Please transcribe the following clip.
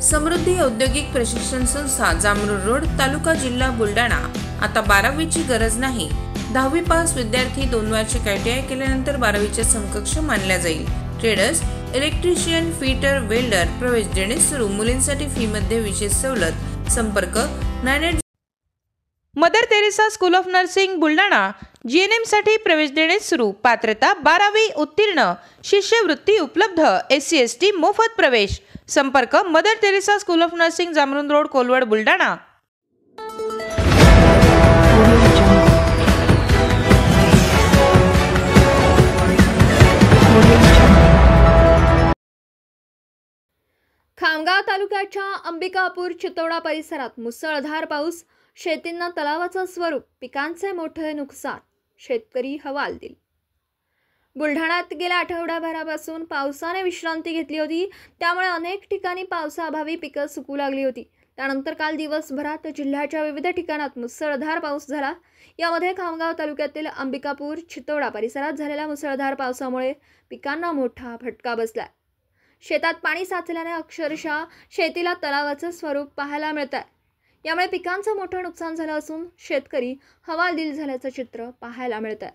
समृद्धी औद्योगिक प्रशिक्षण संस्था जामरुड रोड तालुका जिल्हा बुलढाणा। आता 12वीची गरज नाही। 10वी पास विद्यार्थी 2 वार्षिक ITI केल्यानंतर 12वीच्या समकक्ष मानल्या जाईल। ट्रेडर्स, इलेक्ट्रिशियन, फिटर, वेल्डर प्रवेश देणे सुरू। मुलींसाठी फी मध्ये विशेष सवलत। संपर्क 98 Mother Teresa school of Nursing Buldhana. GNM साठी प्रवेश देणे सुरू। पात्रता 12वी उत्तीर्ण। शिष्यवृत्ती उपलब्ध। SC ST मोफत प्रवेश। संपर्क Mother Teresa school of nursing Jamrud road Kolwad Buldhana. Khamgaon तालुक्याच्या अंबिकापूर चितोडा परिसरात मुसळधार पाऊस, शेतींना तलावाचं स्वरूप, पिकांचे मोठे नुकसान, शेतकरी हवालदिल। बुलढाण्यात गेल्या आठवड्याभरापासून पावसाने विश्रांती घेतली होती, त्यामुळे अनेक ठिकाणी पावसाअभावी पिकं सुकू लागली होती। त्यानंतर काल दिवसभरात जिल्ह्याच्या विविध ठिकाणात मुसळधार पाऊस झाला। यामध्ये खामगाव तालुक्यातील अंबिकापूर चितोडा परिसरात झालेल्या मुसळधार पावसामुळे पिकांना मोठा फटका बसलाय। शेतात पाणी साचल्याने अक्षरशः शेतीला तलावाचं स्वरूप पाहायला मिळतंय। यामुळे पिकांचं मोठं नुकसान झालं असून शेतकरी हवालदिल झाल्याचं चित्र पाहायला मिळतंय।